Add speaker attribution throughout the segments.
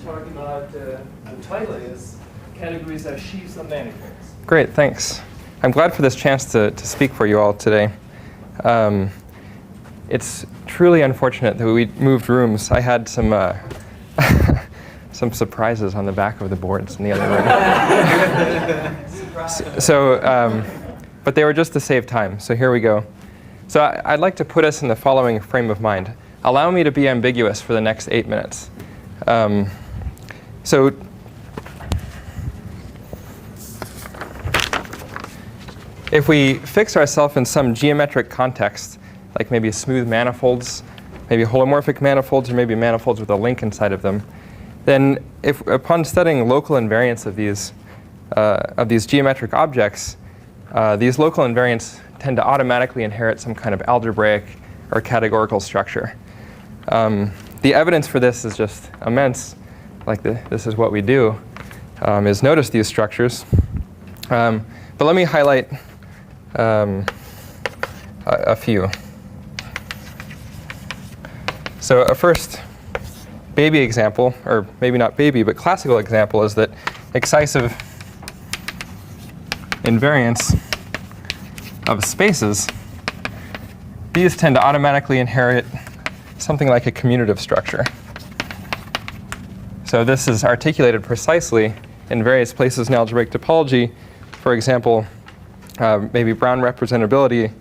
Speaker 1: talk about the title is Categories are Sheaves of Manifolds.
Speaker 2: Great, thanks. I'm glad for this chance to speak for you all today. It's truly unfortunate that we moved rooms. I had some some surprises on the back of the boards in the other room. But they were just to save time, so here we go. So I'd like to put us in the following frame of mind. Allow me to be ambiguous for the next 8 minutes. So if we fix ourselves in some geometric context, like maybe smooth manifolds, maybe holomorphic manifolds, or maybe manifolds with a link inside of them, then if upon studying local invariants of these geometric objects, these local invariants tend to automatically inherit some kind of algebraic or categorical structure. The evidence for this is just immense. Like this is what we do, is notice these structures. But let me highlight a few. So a first baby example, or maybe not baby, but classical example, is that excisive invariants of spaces, these tend to automatically inherit something like a commutative structure. So this is articulated precisely in various places in algebraic topology. For example, maybe Brown representability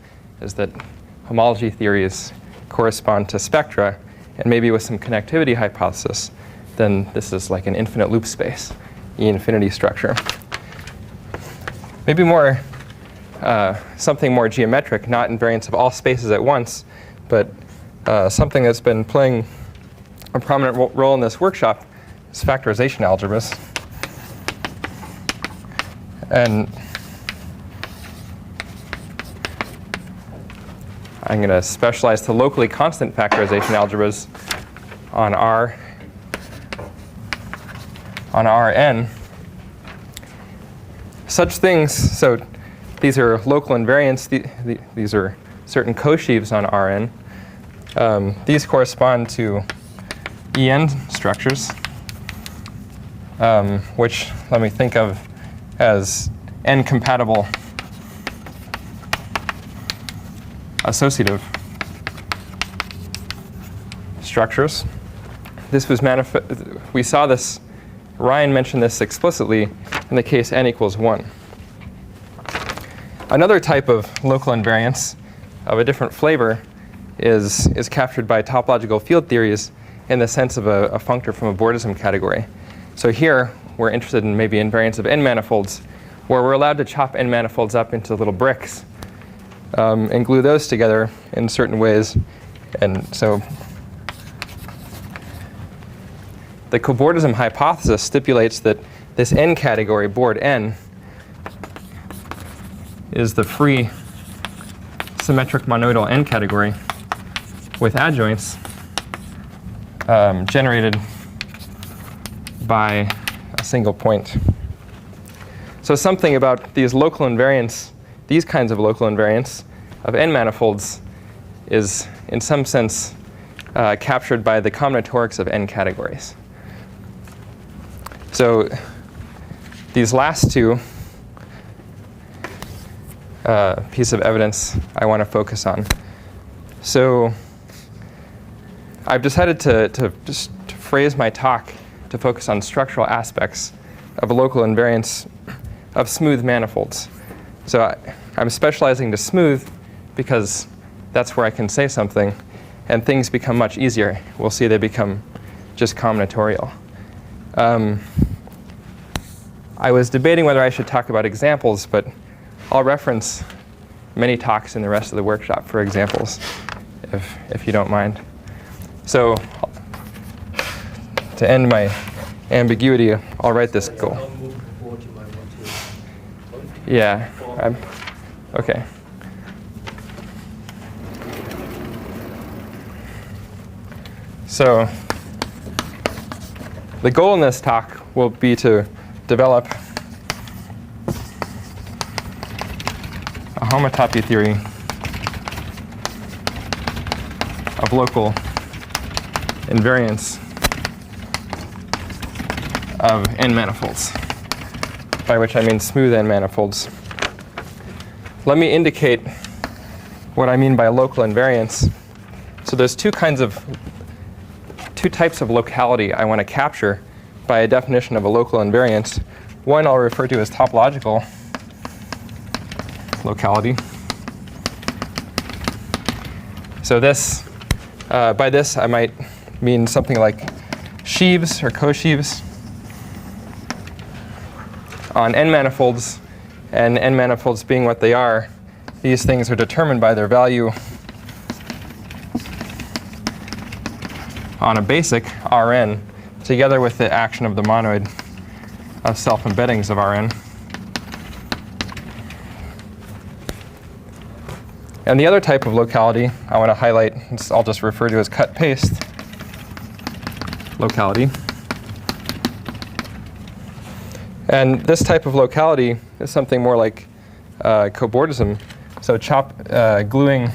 Speaker 2: is that homology theories correspond to spectra, and maybe with some connectivity hypothesis, then this is like an infinite loop space, E infinity structure. Maybe more something more geometric, not invariants of all spaces at once, but something that's been playing a prominent role in this workshop is factorization algebras. And I'm going to specialize to locally constant factorization algebras on Rn. Such things, so these are local invariants. These are certain co-sheaves on Rn. These correspond to En structures, which let me think of as n-compatible associative structures. This was we saw this, Ryan mentioned this explicitly in the case n equals 1. Another type of local invariance of a different flavor is captured by topological field theories in the sense of a functor from a Bordism category. So here we're interested in maybe invariants of n manifolds, where we're allowed to chop n manifolds up into little bricks and glue those together in certain ways. And so the cobordism hypothesis stipulates that this n category, board n, is the free symmetric monoidal n category with adjoints generated by a single point. So something about these local invariants, these kinds of local invariants of n manifolds, is in some sense captured by the combinatorics of n categories. So these last two piece of evidence I want to focus on. So I've decided to phrase my talk to focus on structural aspects of local invariants of smooth manifolds. So I'm specializing to smooth because that's where I can say something, and things become much easier. We'll see they become just combinatorial. I was debating whether I should talk about examples, but I'll reference many talks in the rest of the workshop for examples, if you don't mind. So to end my ambiguity, I'll write this goal. Yeah, OK. So the goal in this talk will be to develop a homotopy theory of local invariants of n manifolds, by which I mean smooth n manifolds. Let me indicate what I mean by local invariance. So there's two types of locality I want to capture by a definition of a local invariance. One I'll refer to as topological locality. So this, by this I might mean something like sheaves or co-sheaves on n manifolds, and n manifolds being what they are, these things are determined by their value on a basic Rn together with the action of the monoid of self-embeddings of Rn. And the other type of locality I want to highlight, I'll just refer to as cut-paste locality. And this type of locality is something more like cobordism. So gluing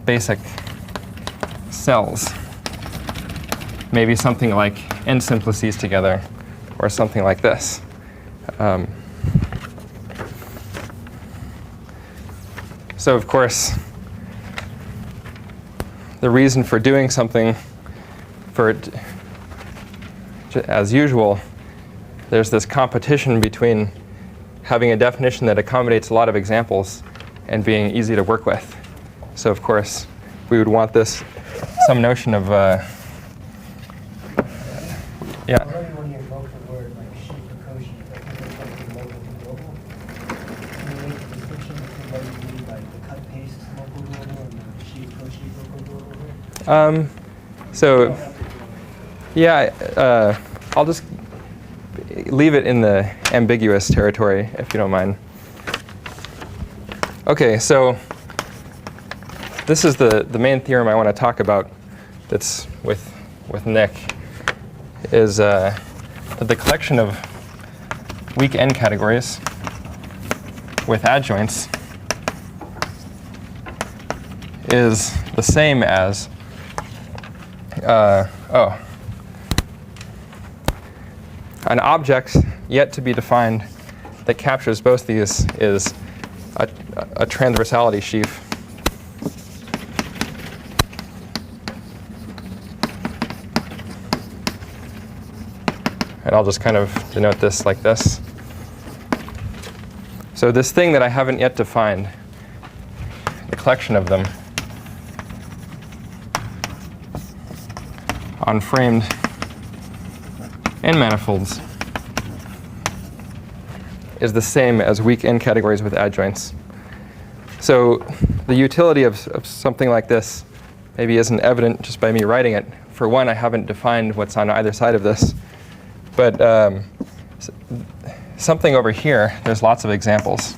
Speaker 2: basic cells, maybe something like n simplices together, or something like this. So of course, the reason for doing something, as usual, there's this competition between having a definition that accommodates a lot of examples and being easy to work with. So of course, we would want some notion of, yeah.
Speaker 3: When you invoke the word like sheaf or co-sheaf, I think there's something local to global. Can you make a distinction between what you mean by the cut-paste local global and the sheaf co-sheaf local global here?
Speaker 2: So, yeah, I'll just leave it in the ambiguous territory, if you don't mind. OK, so this is the main theorem I want to talk about that's with Nick, is that the collection of weak n categories with adjoints is the same as an object yet to be defined that captures both these is a transversality sheaf. And I'll just kind of denote this like this. So this thing that I haven't yet defined, the collection of them on framed n manifolds is the same as weak n categories with adjoints. So the utility of something like this maybe isn't evident just by me writing it. For one, I haven't defined what's on either side of this. But something over here, there's lots of examples.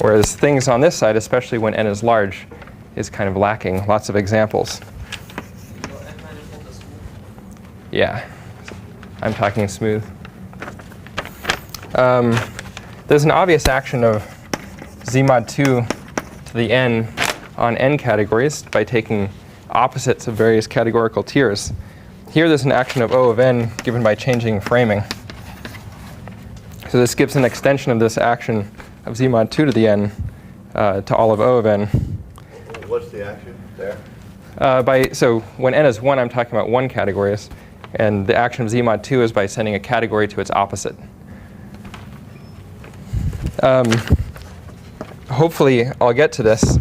Speaker 2: Whereas things on this side, especially when n is large, is kind of lacking. Lots of examples. Yeah, I'm talking smooth. There's an obvious action of z mod 2 to the n on n categories by taking opposites of various categorical tiers. Here there's an action of O of n given by changing framing. So this gives an extension of this action of z mod 2 to the n to all of O of n.
Speaker 4: What's the action there?
Speaker 2: So when n is 1, I'm talking about 1 categories. And the action of z mod 2 is by sending a category to its opposite. Hopefully, I'll get to this.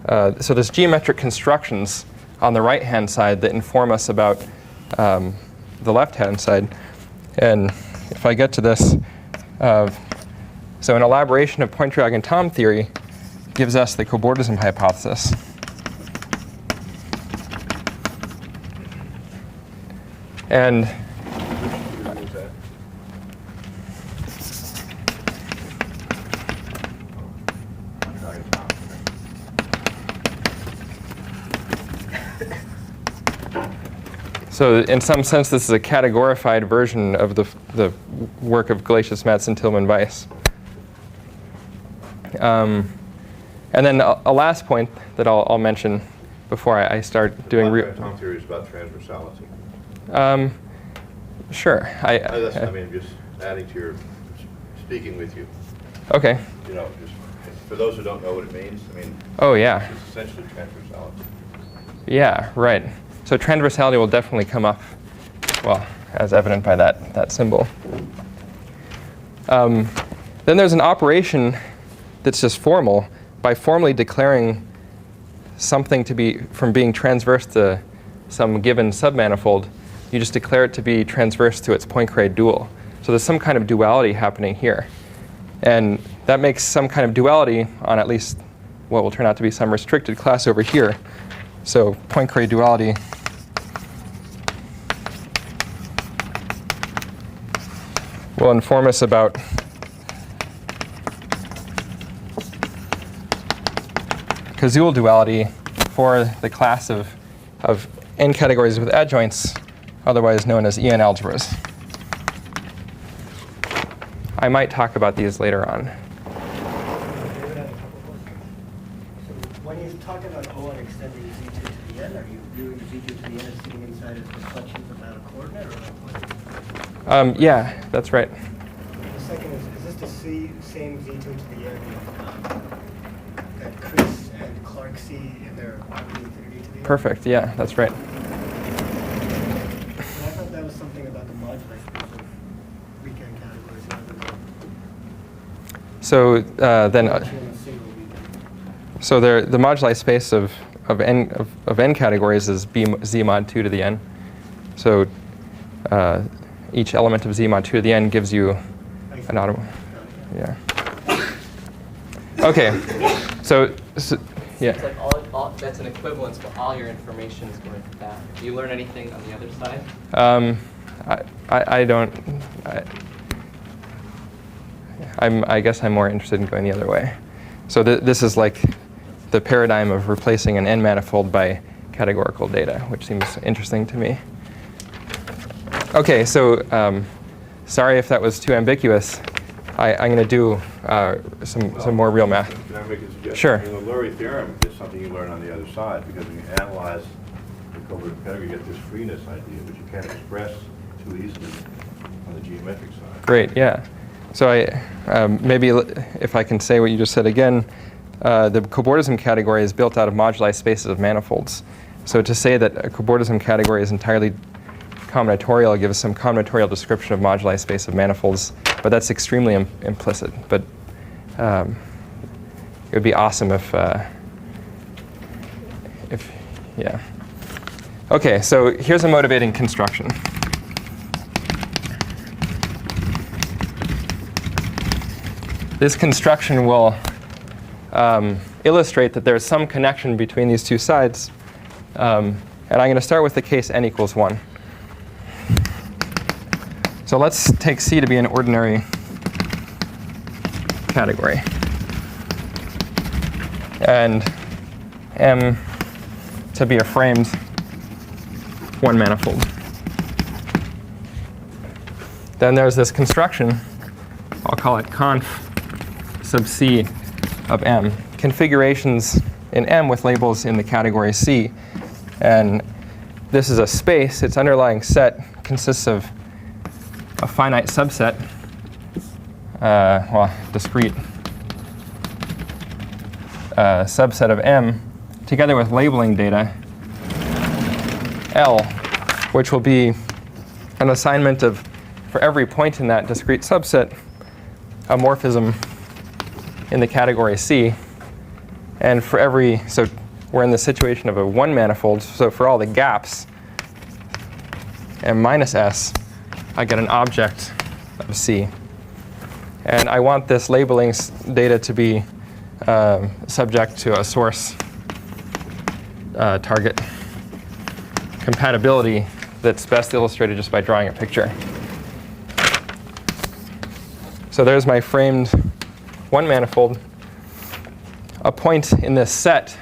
Speaker 2: So there's geometric constructions on the right-hand side that inform us about the left-hand side. And if I get to this, so an elaboration of Pointryagin-Thom theory gives us the cobordism hypothesis. And so in some sense, this is a categorified version of the work of Glacius, Madsen, Tillman, Weiss. And then a last point that I'll mention before I start doing
Speaker 4: Tom theory is about transversality.
Speaker 2: Sure.
Speaker 4: I mean, just adding to your speaking with you.
Speaker 2: Okay.
Speaker 4: You know, just for those who don't know what it means, I mean.
Speaker 2: Oh, yeah.
Speaker 4: It's essentially transversality.
Speaker 2: Yeah, right. So transversality will definitely come up, well, as evident by that symbol. Then there's an operation that's just formal. By formally declaring something to be from being transverse to some given submanifold, you just declare it to be transverse to its Poincare dual. So there's some kind of duality happening here. And that makes some kind of duality on at least what will turn out to be some restricted class over here. So Poincare duality will inform us about Koszul duality for the class of n categories with adjoints, otherwise known as EN algebras. I might talk about these later on.
Speaker 3: When he's talking about O and extending Z2 to the n, are you viewing Z2 to the n as sitting inside as reflections about a coordinate or what?
Speaker 2: Yeah, that's right.
Speaker 3: The second is this the same Z2 to the n that Chris and Clark see in their infinity to the n?
Speaker 2: Perfect, yeah, that's right.
Speaker 3: And I thought that was something about the moduli space of weekend categories rather than
Speaker 2: So then,
Speaker 3: a single weekend.
Speaker 2: so the moduli space of n categories is z mod 2 to the n. So each element of z mod 2 to the n gives you an automorph. Yeah. Okay. So yeah.
Speaker 5: It's like all that's an equivalence, but all your information is going to that. Do you learn anything on the other side?
Speaker 2: I don't. I guess I'm more interested in going the other way. So this is like the paradigm of replacing an n manifold by categorical data, which seems interesting to me. Okay, so sorry if that was too ambiguous. I'm going to do some more real math.
Speaker 4: Can I make a suggestion?
Speaker 2: Sure.
Speaker 4: The Lurie theorem is something you learn on the other side, because when you analyze the covariant pedigree, you get this freeness idea, which you can't express too easily on the geometric side.
Speaker 2: Great, yeah. So maybe if I can say what you just said again, the cobordism category is built out of moduli spaces of manifolds. So to say that a cobordism category is entirely combinatorial gives some combinatorial description of moduli space of manifolds, but that's extremely implicit. But it would be awesome if yeah. Okay, so here's a motivating construction. This construction will illustrate that there's some connection between these two sides. And I'm going to start with the case n equals 1. So let's take C to be an ordinary category. And M to be a framed one manifold. Then there's this construction, I'll call it conf sub C of M. Configurations in M with labels in the category C. And this is a space. Its underlying set consists of a finite subset, discrete subset of M, together with labeling data, L, which will be an assignment of, for every point in that discrete subset, a morphism in the category C. And for every, so we're in the situation of a one manifold, so for all the gaps, M minus S, I get an object of C. And I want this labeling data to be subject to a source target compatibility that's best illustrated just by drawing a picture. So there's my framed one manifold. A point in this set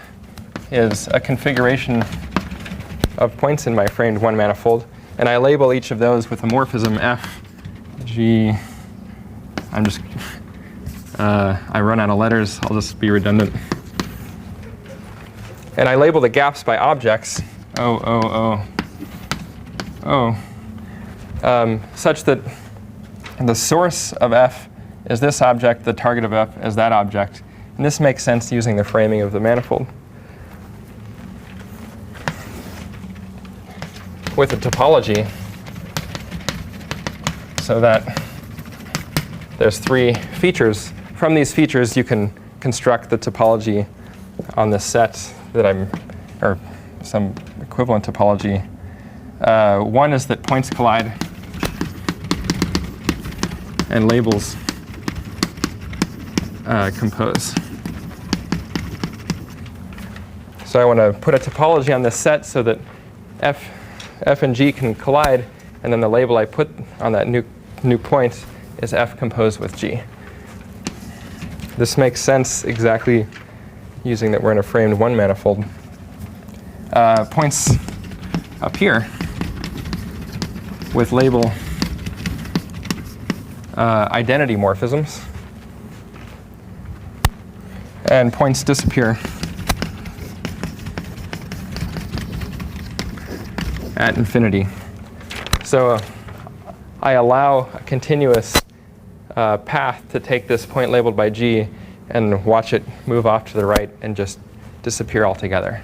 Speaker 2: is a configuration of points in my framed one manifold. And I label each of those with a morphism F, G. I run out of letters. I'll just be redundant. and I label the gaps by objects, such that the source of f is this object, the target of f is that object. And this makes sense using the framing of the manifold. With a topology, so that there's 3 features. From these features, you can construct the topology on this set that or some equivalent topology. One is that points collide and labels compose. So I want to put a topology on this set so that f and g can collide, and then the label I put on that new point is f composed with g. This makes sense exactly using that we're in a framed 1 manifold. Points appear with label identity morphisms, and points disappear at infinity. So I allow a continuous path to take this point labeled by g and watch it move off to the right and just disappear altogether.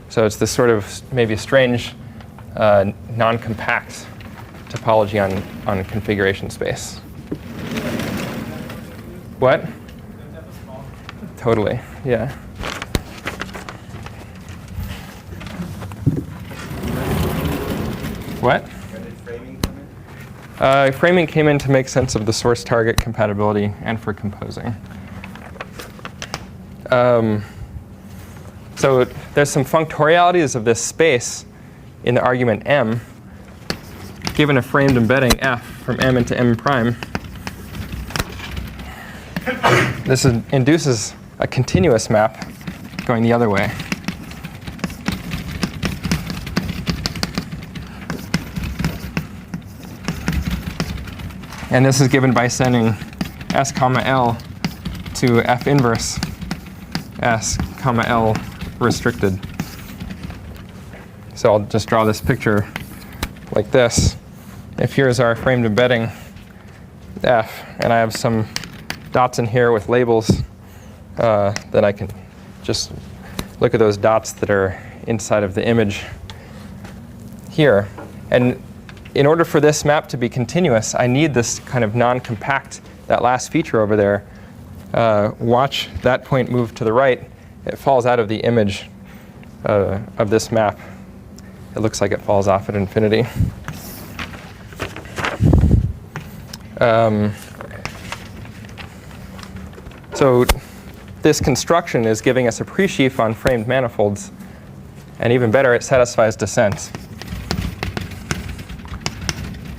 Speaker 2: So it's this sort of maybe strange non-compact topology on configuration space. What? Totally, yeah. What?
Speaker 4: Where did framing come in?
Speaker 2: Framing came in to make sense of the source-target compatibility and for composing. So there's some functorialities of this space in the argument m. Given a framed embedding f from m into m prime, this induces a continuous map going the other way. And this is given by sending s comma l to f inverse s comma l restricted. So I'll just draw this picture like this. If here's our framed embedding f, and I have some dots in here with labels, then I can just look at those dots that are inside of the image here. And in order for this map to be continuous, I need this kind of non-compact, that last feature over there. Watch that point move to the right. It falls out of the image of this map. It looks like it falls off at infinity. So this construction is giving us a pre-sheaf on framed manifolds. And even better, it satisfies descent.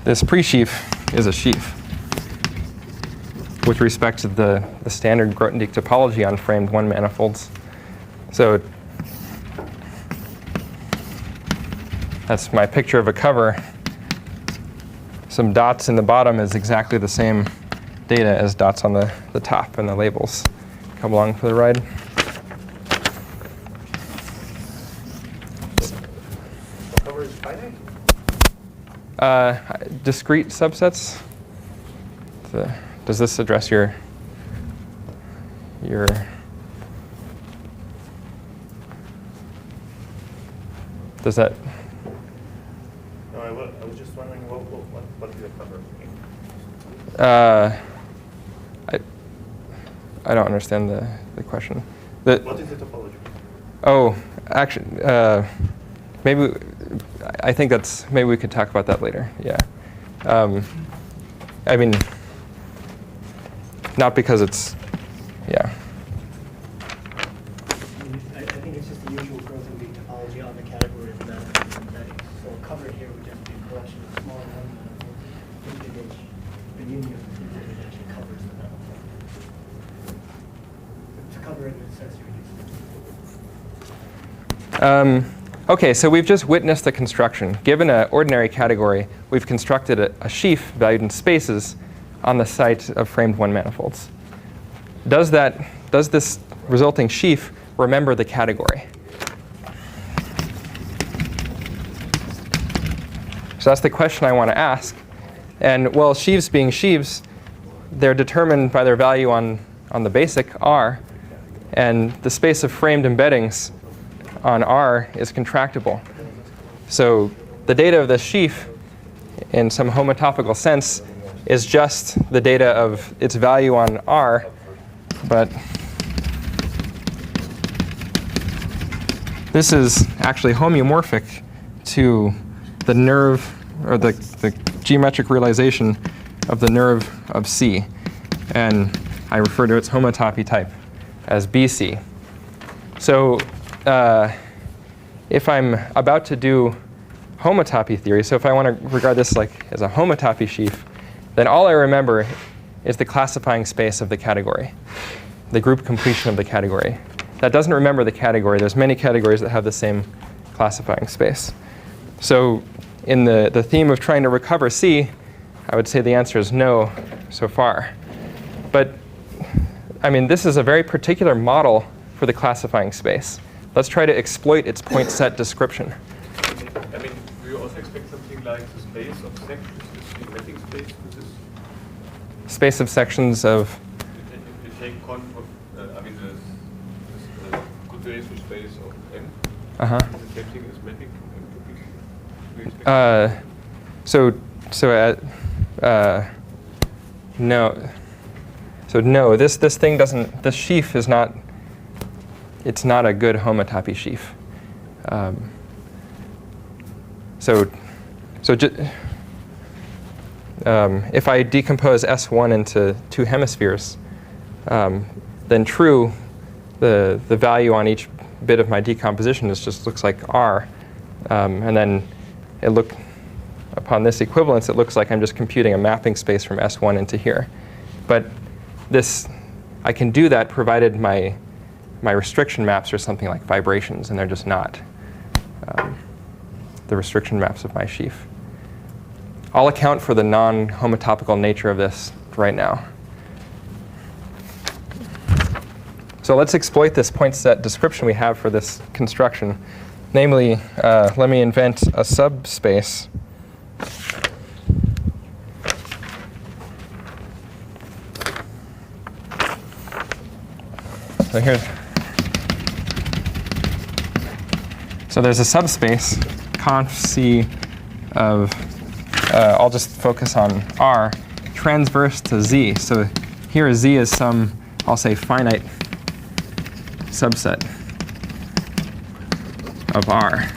Speaker 2: This pre-sheaf is a sheaf with respect to the standard Grothendieck topology on framed 1 manifolds. So that's my picture of a cover. Some dots in the bottom is exactly the same data as dots on the top, and the labels come along for the ride.
Speaker 4: The cover is finite?
Speaker 2: Discrete subsets. Does this address your does that?
Speaker 4: No, I was just wondering what is the cover?
Speaker 2: I don't understand the question.
Speaker 4: What is the topology?
Speaker 2: Oh, actually, maybe I think maybe we could talk about that later. Yeah. I mean, not because it's, yeah.
Speaker 3: I think it's just the usual Grothendieck topology on the category of manifolds and embeddings. So a cover here would just be a collection of smaller manifolds into which the union of the two actually covers the manifold. To cover it in a sense, you would
Speaker 2: OK, so we've just witnessed the construction. Given an ordinary category, we've constructed a sheaf valued in spaces on the site of framed 1 manifolds. Does this resulting sheaf remember the category? So that's the question I want to ask. And well, sheaves being sheaves, they're determined by their value on the basic R. And the space of framed embeddings on R is contractible. So the data of the sheaf, in some homotopical sense, is just the data of its value on R. But this is actually homeomorphic to the nerve, or the geometric realization of the nerve of C. And I refer to its homotopy type as BC. So if I'm about to do homotopy theory, so if I want to regard this like as a homotopy sheaf, then all I remember is the classifying space of the category, the group completion of the category. That doesn't remember the category. There's many categories that have the same classifying space. So in the theme of trying to recover C, I would say the answer is no so far. But I mean, this is a very particular model for the classifying space. Let's try to exploit its point set description.
Speaker 6: I mean, do you also expect something like the space of sections, this geometric space, which is
Speaker 2: Space of sections of,
Speaker 6: if you take conf of, I mean, this continuation space of M, is the same thing as mapping? Do you expect
Speaker 2: no. So no, this thing doesn't, this sheaf is not, it's not a good homotopy sheaf. If I decompose S1 into two hemispheres, then true, the value on each bit of my decomposition looks like R. And then upon this equivalence, it looks like I'm just computing a mapping space from S1 into here. But I can do that provided my restriction maps are something like vibrations, and they're just not the restriction maps of my sheaf. I'll account for the non-homotopical nature of this right now. So let's exploit this point set description we have for this construction. Namely, let me invent a subspace So there's a subspace, conf C of, I'll just focus on R, transverse to Z. So here Z is some, I'll say, finite subset of R.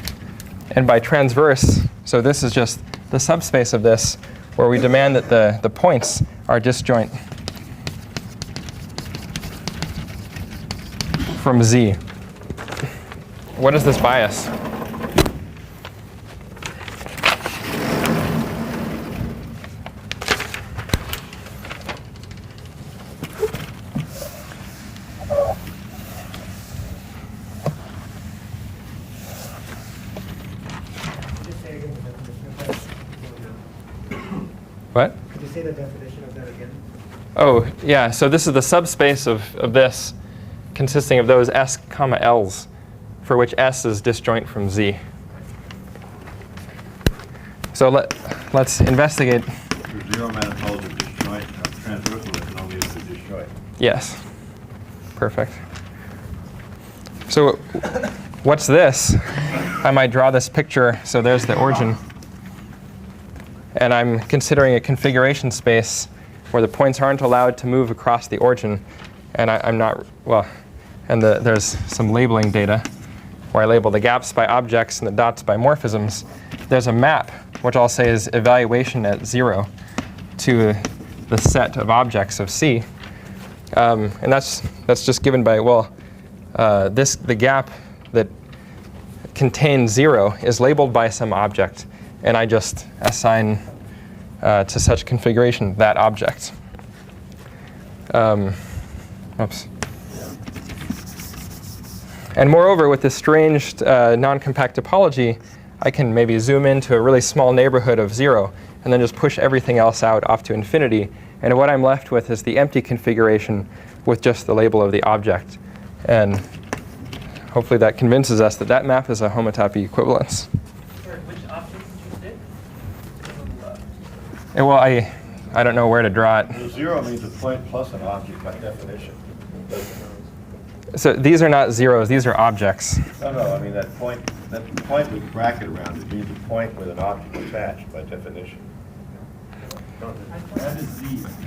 Speaker 2: And by transverse, so this is just the subspace of this, where we demand that the points are disjoint from Z. What is this bias? What?
Speaker 3: Could you say the definition of that again?
Speaker 2: Oh, yeah. So this is the subspace of this, consisting of those S comma L's, for which S is disjoint from Z. So let's investigate.
Speaker 4: Your zero manifolds are disjoint, transversal, it can only be disjoint.
Speaker 2: Yes. Perfect. So what's this? I might draw this picture. So there's the origin. And I'm considering a configuration space where the points aren't allowed to move across the origin. And I'm not, well, and there's some labeling data where I label the gaps by objects and the dots by morphisms. There's a map, which I'll say is evaluation at 0 to the set of objects of C. And that's just given by, well, the gap that contains 0 is labeled by some object, and I just assign to such configuration that object. Oops. And moreover, with this strange non-compact topology, I can maybe zoom into a really small neighborhood of 0 and then just push everything else out off to infinity. And what I'm left with is the empty configuration with just the label of the object. And hopefully that convinces us that that map is a homotopy equivalence.
Speaker 1: Sorry, which object did you say?
Speaker 2: Well, I don't know where to draw it.
Speaker 4: The zero means a point plus an object by definition.
Speaker 2: So these are not zeros. These are objects.
Speaker 4: No, I mean that point with bracket around it means a point with an object attached by definition.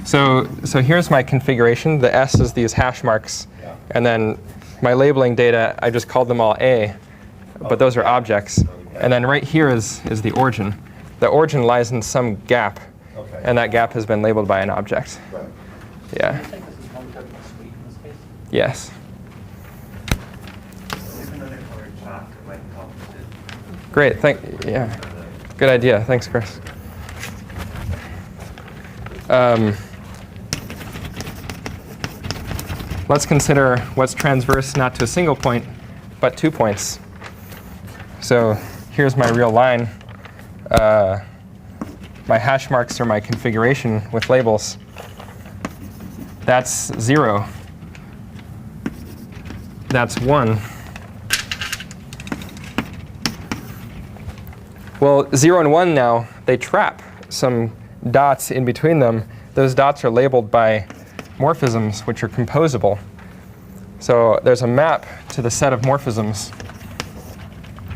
Speaker 2: So here's my configuration. The S is these hash marks.
Speaker 4: Yeah.
Speaker 2: And then my labeling data, I just called them all A. But those are objects. And then right here is the origin. The origin lies in some gap.
Speaker 4: Okay.
Speaker 2: And that gap has been labeled by an object.
Speaker 4: Right.
Speaker 2: Yeah.
Speaker 3: Do you think this is homotopy suite in this case?
Speaker 2: Yes. Great. Yeah. Good idea. Thanks, Chris. Let's consider what's transverse not to a single point, but 2 points. So here's my real line. My hash marks are my configuration with labels. That's 0. That's 1. Well, 0 and 1 now, they trap some dots in between them. Those dots are labeled by morphisms, which are composable. So there's a map to the set of morphisms,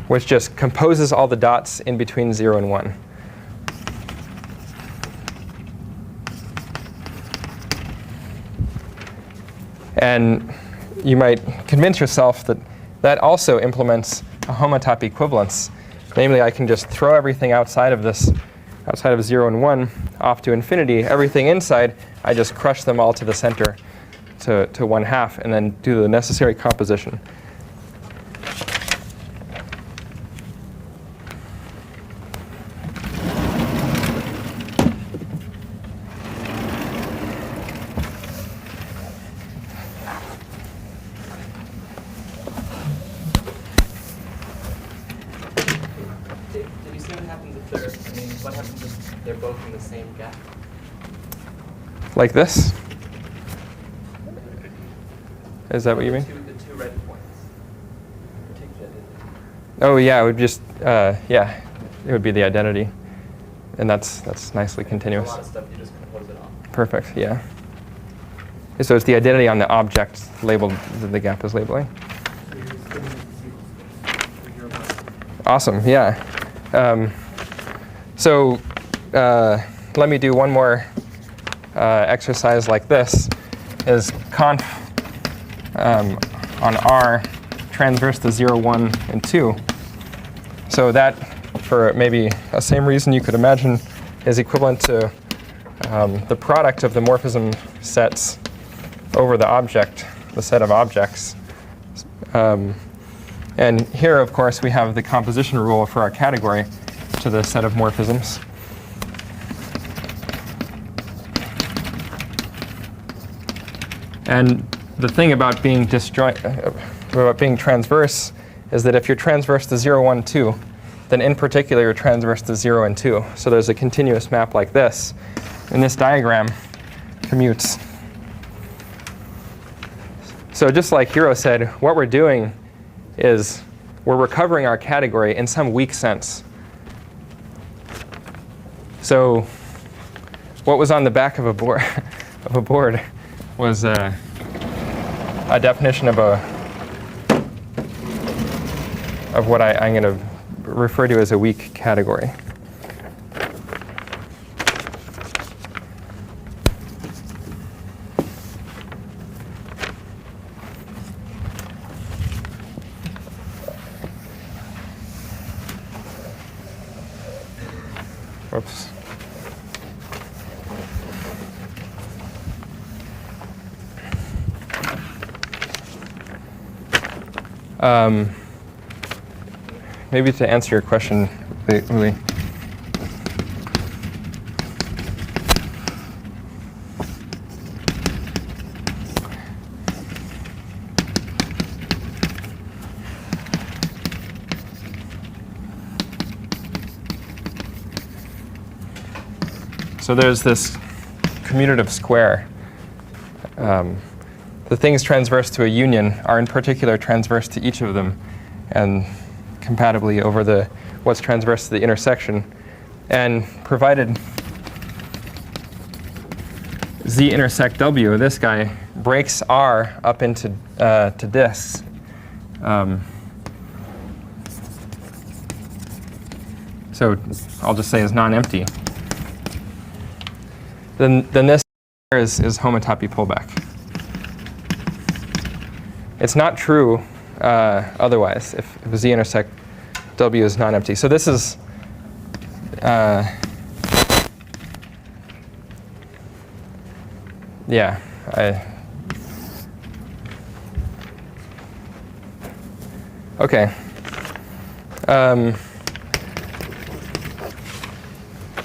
Speaker 2: which just composes all the dots in between 0 and 1. And you might convince yourself that that also implements a homotopy equivalence. Namely, I can just throw everything outside of this, outside of 0 and 1, off to infinity. Everything inside, I just crush them all to the center, to 1/2, and then do the necessary composition.
Speaker 5: Did you see what happens if they're, what happens if they're both in the same gap?
Speaker 2: Like this? Is that what you mean?
Speaker 5: The two red points.
Speaker 2: Oh yeah, it would just yeah, it would be the identity, and that's nicely continuous.
Speaker 5: A lot of stuff you just compose it off.
Speaker 2: Perfect. Yeah. So it's the identity on the object labeled that the gap is labeling. Awesome. Yeah. So let me do one more exercise like this. Is conf on R transverse to 0, 1, and 2. So that, for maybe a same reason you could imagine, is equivalent to the product of the morphism sets over the object, the set of objects. And here, of course, we have the composition rule for our category to the set of morphisms. And the thing about being transverse is that if you're transverse to 0, 1, 2, then in particular you're transverse to 0 and 2. So there's a continuous map like this. And this diagram commutes. So just like Hiro said, what we're doing is we're recovering our category in some weak sense. So what was on the back of a board was a definition of what I'm going to refer to as a weak category. Whoops. Maybe to answer your question, Uli. So there's this commutative square. The things transverse to a union are in particular transverse to each of them, and compatibly over what's transverse to the intersection. And provided Z intersect W, this guy, breaks R up into to disks. So I'll just say is non-empty. Then this is homotopy pullback. It's not true otherwise if Z intersect W is non-empty. So this is yeah. Okay.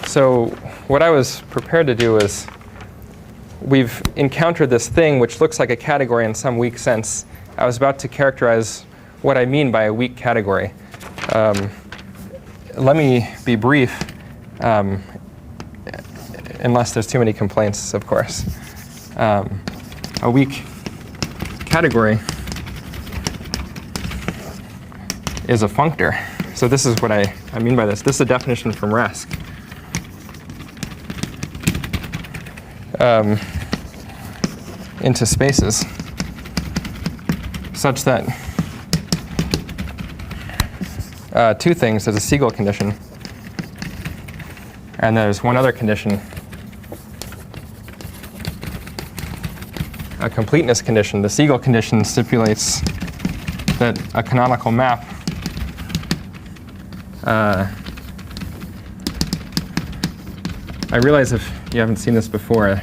Speaker 2: So what I was prepared to do is, we've encountered this thing which looks like a category in some weak sense. I was about to characterize what I mean by a weak category. Let me be brief, unless there's too many complaints, of course. A weak category is a functor. So this is what I mean by this. This is a definition from Rask. Into spaces such that two things. There's a Siegel condition, and there's one other condition, a completeness condition. The Siegel condition stipulates that a canonical map I realize if you haven't seen this before,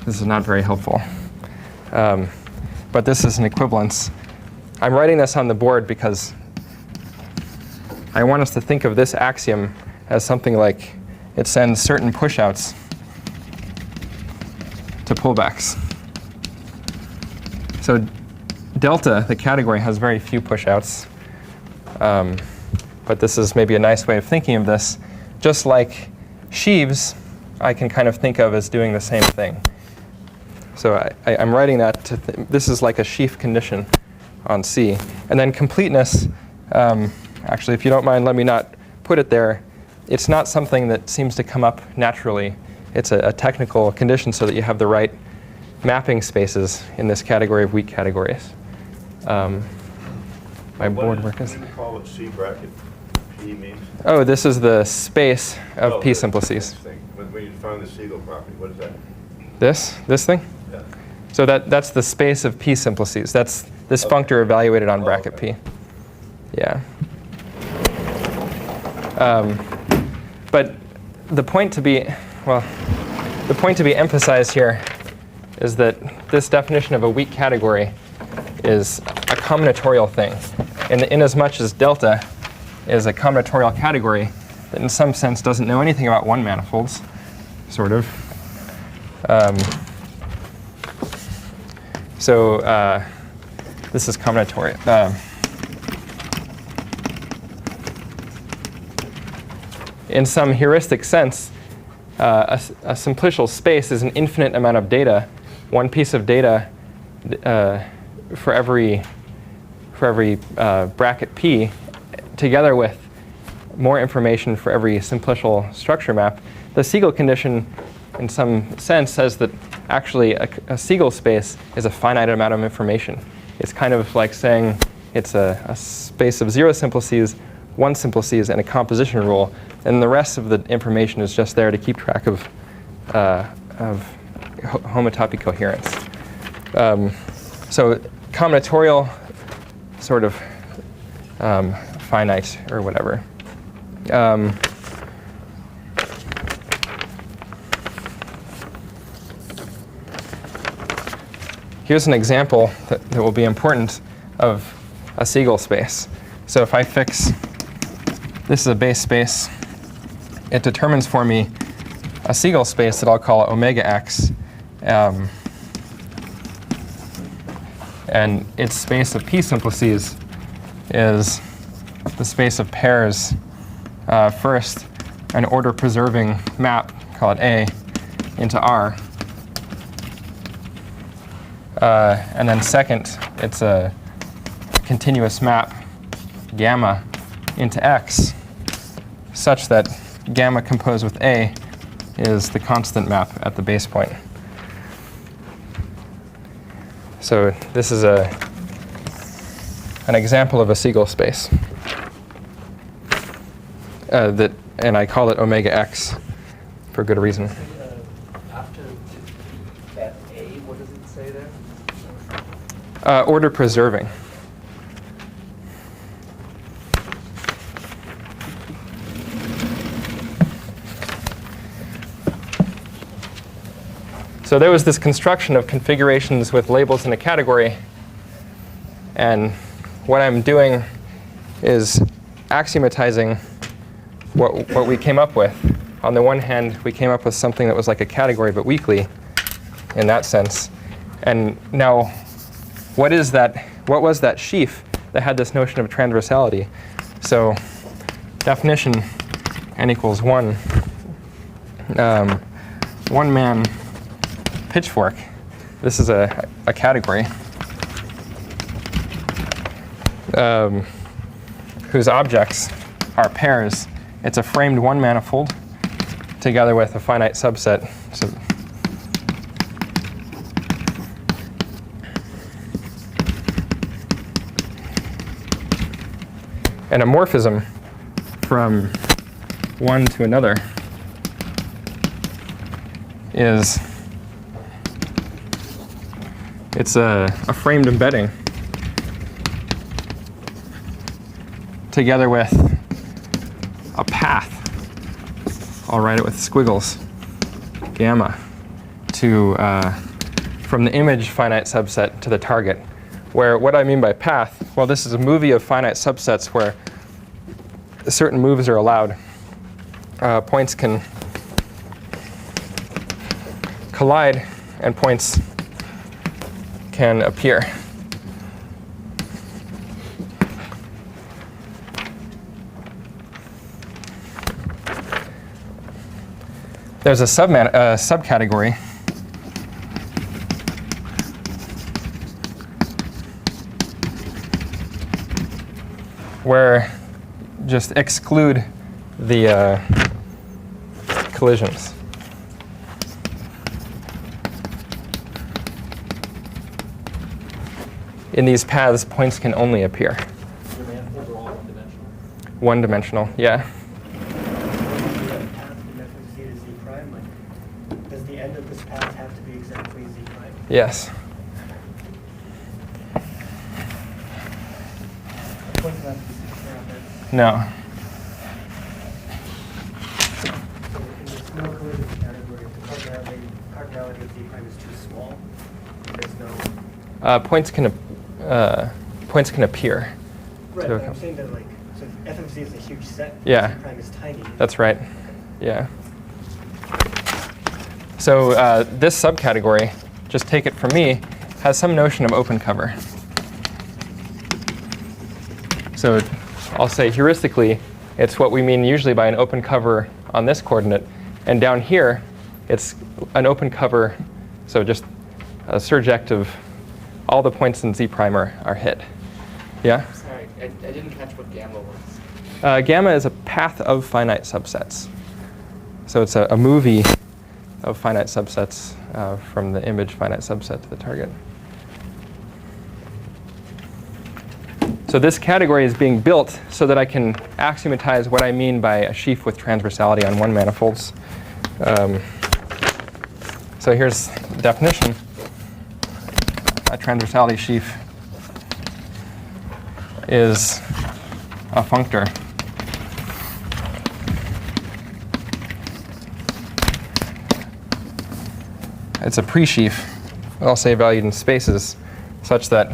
Speaker 2: this is not very helpful. But this is an equivalence. I'm writing this on the board because I want us to think of this axiom as something like it sends certain pushouts to pullbacks. So delta, the category, has very few pushouts. But this is maybe a nice way of thinking of this. Just like sheaves, I can kind of think of as doing the same thing. So I'm writing that to this is like a sheaf condition on C. And then completeness, actually, if you don't mind, let me not put it there. It's not something that seems to come up naturally. It's a technical condition so that you have the right mapping spaces in this category of weak categories. My board work is.
Speaker 4: What do you call what C bracket P means?
Speaker 2: Oh, this is the space of P simplices.
Speaker 4: When you find the Siegel property, what is that?
Speaker 2: This thing?
Speaker 4: Yeah.
Speaker 2: So that's the space of P simplices. That's this functor evaluated on bracket P. Yeah. But the point to be emphasized here is that this definition of a weak category is a combinatorial thing. And in as much as delta is a combinatorial category that in some sense doesn't know anything about one manifolds, sort of. This is combinatorial. In some heuristic sense, a simplicial space is an infinite amount of data, one piece of data for every bracket P, together with more information for every simplicial structure map. The Siegel condition, in some sense, says that actually a Siegel space is a finite amount of information. It's kind of like saying it's a space of zero simplices, one simplices, and a composition rule, and the rest of the information is just there to keep track of homotopy coherence. So combinatorial, sort of finite or whatever. Here's an example that will be important of a Siegel space. So if I fix, this is a base space, it determines for me a Siegel space that I'll call omega x. And its space of P simplices is the space of pairs. First, an order-preserving map, call it A, into R. And then second, it's a continuous map, gamma, into X, such that gamma composed with A is the constant map at the base point. So this is an example of a Siegel space. And I call it omega x for good reason.
Speaker 1: After that A, what does it say there?
Speaker 2: Order preserving. So there was this construction of configurations with labels in a category. And what I'm doing is axiomatizing what we came up with. On the one hand, we came up with something that was like a category but weakly in that sense. And now, what was that sheaf that had this notion of transversality? So definition, n equals 1. One man pitchfork. This is a category whose objects are pairs. It's a framed one manifold together with a finite subset. So and a morphism from one to another is it's a framed embedding together with a path. I'll write it with squiggles, gamma, to from the image finite subset to the target. Where what I mean by path, well, this is a movie of finite subsets where certain moves are allowed. Points can collide and points can appear. There's a subcategory where just exclude the collisions. In these paths, points can only appear.
Speaker 1: The manifolds are all one-dimensional.
Speaker 2: One-dimensional, yeah.
Speaker 3: Does the end of this path have to be exactly z prime?
Speaker 2: Yes.
Speaker 3: Points not to be z prime.
Speaker 2: No.
Speaker 3: So in this no collision category, if the cardinality of z prime is too small, there's no.
Speaker 2: Points can appear.
Speaker 3: Right,
Speaker 2: So-
Speaker 3: but I'm saying that, like, so if f of z is a huge set,
Speaker 2: Yeah.
Speaker 3: z prime is tiny.
Speaker 2: That's right. Yeah. So this subcategory, just take it from me, has some notion of open cover. So I'll say heuristically, it's what we mean usually by an open cover on this coordinate. And down here, it's an open cover, so just a surjective, all the points in z prime are hit. Yeah?
Speaker 5: Sorry, I didn't catch what gamma was.
Speaker 2: Gamma is a path of finite subsets. So it's a movie of finite subsets from the image finite subset to the target. So this category is being built so that I can axiomatize what I mean by a sheaf with transversality on one manifolds. So here's the definition. A transversality sheaf is a functor it's a pre-sheaf, I'll say valued in spaces, such that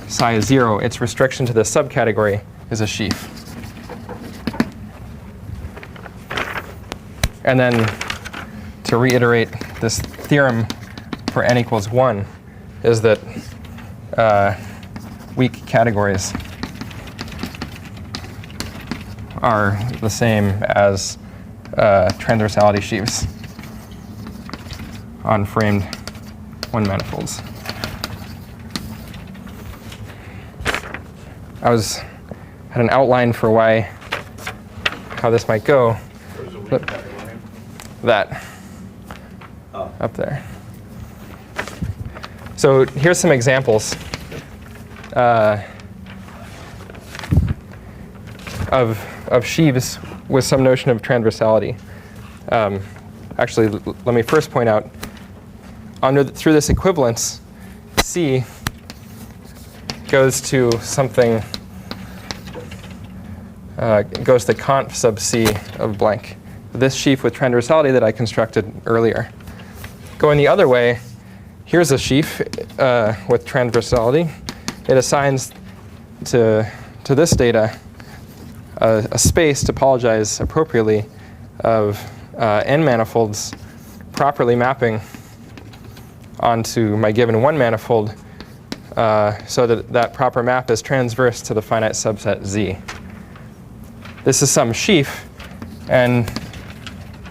Speaker 2: psi is 0, its restriction to the subcategory is a sheaf. And then to reiterate this theorem for n equals 1 is that weak categories are the same as transversality sheaves on framed one manifolds. I had an outline for how this might go.
Speaker 4: Where's the weak
Speaker 2: But
Speaker 4: category?
Speaker 2: that
Speaker 4: Oh.
Speaker 2: up there. So here's some examples of sheaves with some notion of transversality. Actually, let me first point out, through this equivalence, C goes to something, goes to conf sub C of blank. This sheaf with transversality that I constructed earlier. Going the other way, here's a sheaf with transversality. It assigns to this data a space, topologize appropriately, of n manifolds properly mapping onto my given one manifold so that that proper map is transverse to the finite subset Z. This is some sheaf, and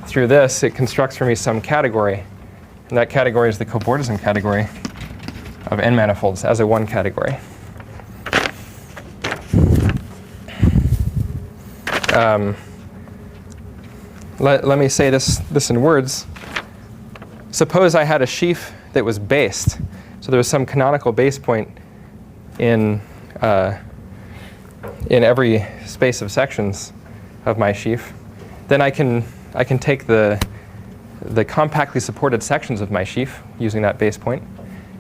Speaker 2: through this it constructs for me some category. And that category is the cobordism category of n manifolds as a one category. Let me say this in words. Suppose I had a sheaf that was based. So there was some canonical base point in every space of sections of my sheaf. Then I can take the compactly supported sections of my sheaf using that base point,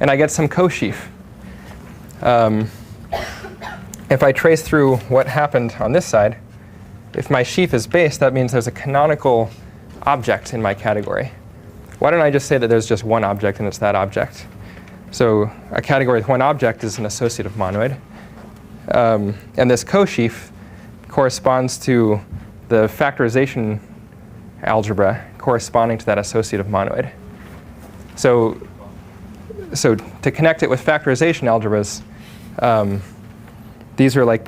Speaker 2: and I get some co-sheaf. If I trace through what happened on this side, if my sheaf is based, that means there's a canonical object in my category. Why don't I just say that there's just one object and it's that object? So a category with one object is an associative monoid. And this co-sheaf corresponds to the factorization algebra corresponding to that associative monoid. So to connect it with factorization algebras, these are like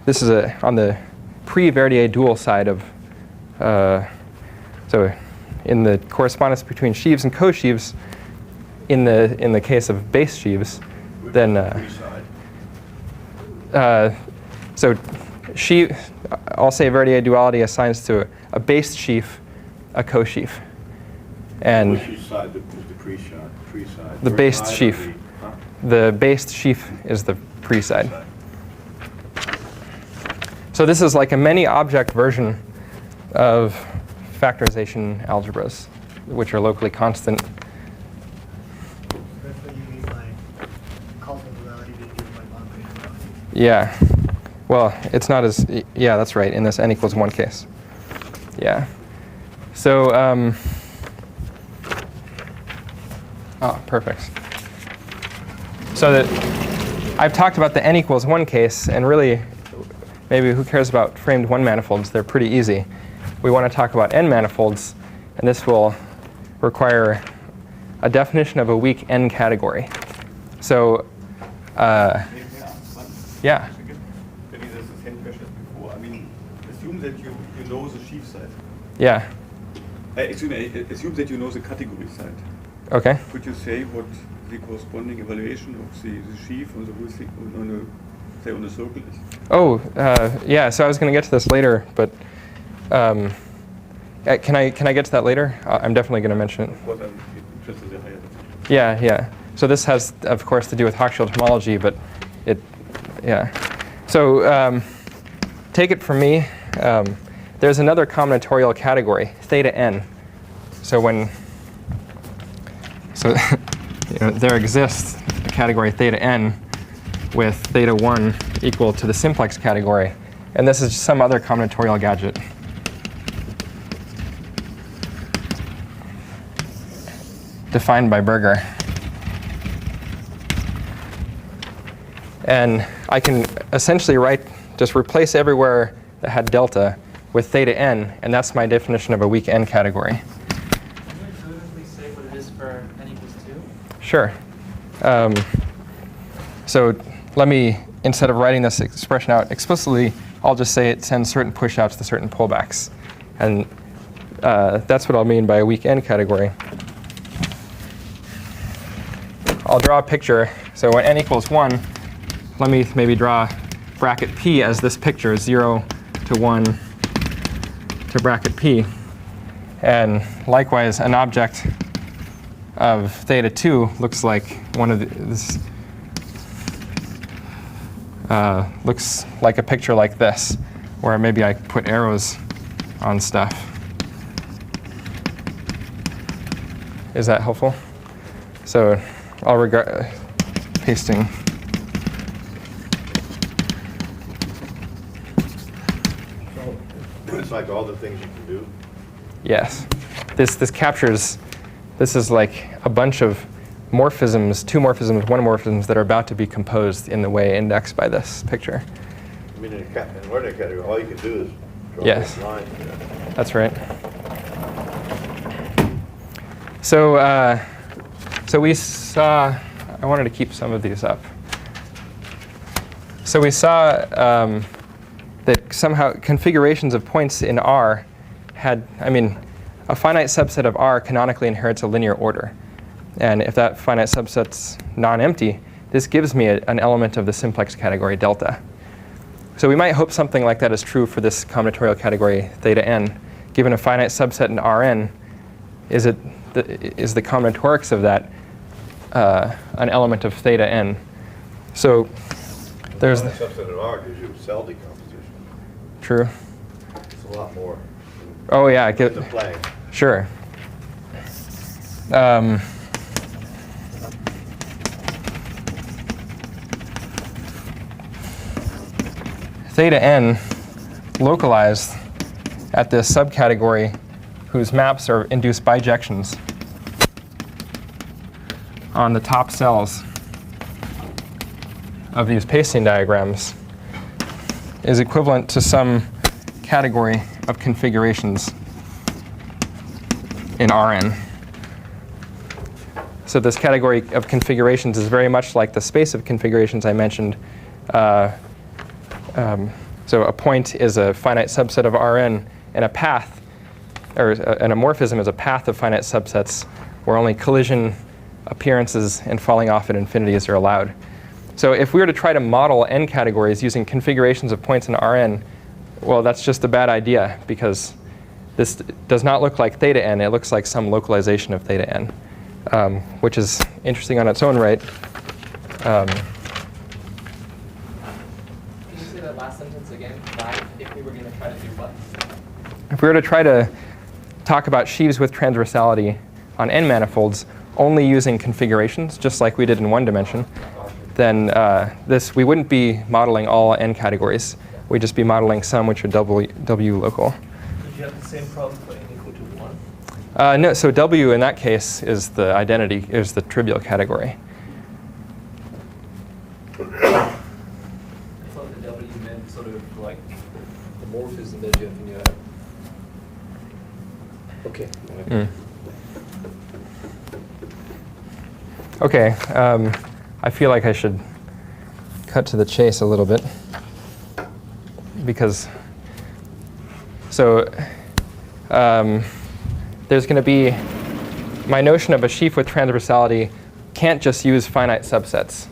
Speaker 2: this is on the pre-Verdier dual side of, so in the correspondence between sheaves and co-sheaves, in the case of base sheaves, then so I'll say Verdier duality assigns to a based sheaf a co-sheaf, and
Speaker 4: which side is the pre-side?
Speaker 2: The based sheaf. The based sheaf is the pre-side. So this is like a many-object version of factorization algebras, which are locally constant.
Speaker 3: That's what you mean by causal duality being given by boundary duality.
Speaker 2: Yeah. Well, it's not as, yeah, that's right, in this n equals 1 case. Yeah. So, oh, perfect. So that I've talked about the n equals 1 case, and really, maybe who cares about framed one manifolds? They're pretty easy. We want to talk about n manifolds, and this will require a definition of a weak n category. So, yeah.
Speaker 6: Maybe there's the same question as before. I mean, assume that you know the sheaf side.
Speaker 2: Yeah.
Speaker 6: Assume that you know the category side.
Speaker 2: Okay.
Speaker 6: Could you say what the corresponding evaluation of the sheaf on the whole thing, on the circle is?
Speaker 2: Oh, yeah. So I was going to get to this later, but can I get to that later? I'm definitely going to mention it.
Speaker 6: Of course, I'm interested in the higher definition.
Speaker 2: Yeah, yeah. So this has, of course, to do with Hochschild homology, but yeah. So take it from me. There's another combinatorial category, theta n. So there exists a category theta n with theta 1 equal to the simplex category. And this is just some other combinatorial gadget. Defined by Berger. And I can essentially just replace everywhere that had delta with theta n, and that's my definition of a weak n category.
Speaker 5: Can you intuitively say what it is for n equals 2?
Speaker 2: Sure. So let me, instead of writing this expression out explicitly, I'll just say it sends certain push-outs to certain pullbacks. And that's what I'll mean by a weak n category. I'll draw a picture. So when n equals 1, let me maybe draw bracket p as this picture, 0 to 1 to bracket p. And likewise, an object of theta 2 looks like one of this. Looks like a picture like this, where maybe I put arrows on stuff. Is that helpful? So I'll regard pasting.
Speaker 4: It's like all the things you can do.
Speaker 2: Yes. This captures, this is like a bunch of morphisms, two morphisms, one morphisms that are about to be composed in the way indexed by this picture.
Speaker 4: I mean, in ordinary category, all you can do is draw
Speaker 2: Yes.
Speaker 4: this line.
Speaker 2: That's right. So, so we saw, I wanted to keep some of these up. So we saw that somehow configurations of points in R had, I mean, a finite subset of R canonically inherits a linear order. And if that finite subset's non-empty, this gives me an element of the simplex category delta. So we might hope something like that is true for this combinatorial category theta n. Given a finite subset in Rn, is the combinatorics of that an element of theta n? So there's
Speaker 4: The subset of R gives you cell decomposition.
Speaker 2: True.
Speaker 4: It's a lot more.
Speaker 2: Oh yeah,
Speaker 4: The play.
Speaker 2: sure. Theta n localized at this subcategory whose maps are induced bijections on the top cells of these pasting diagrams is equivalent to some category of configurations in Rn. So this category of configurations is very much like the space of configurations I mentioned. So a point is a finite subset of Rn, and a path, or an amorphism is a path of finite subsets where only collision appearances and falling off at infinities are allowed. So if we were to try to model n categories using configurations of points in Rn, well, that's just a bad idea, because this does not look like theta n. It looks like some localization of theta n, which is interesting on its own right.
Speaker 5: Can you say that last sentence again? Why, if we were going to try to do what?
Speaker 2: If we were to try to talk about sheaves with transversality on n manifolds only using configurations, just like we did in one dimension, then we wouldn't be modeling all n categories. We'd just be modeling some which are W local.
Speaker 1: Did you have the same problem for n equal to 1?
Speaker 2: No, so W in that case is the identity, is the trivial category.
Speaker 1: I thought the W meant sort of like the morphism that you have in your. Okay.
Speaker 2: Mm. Okay, I feel like I should cut to the chase a little bit, because there's going to be, my notion of a sheaf with transversality can't just use finite subsets.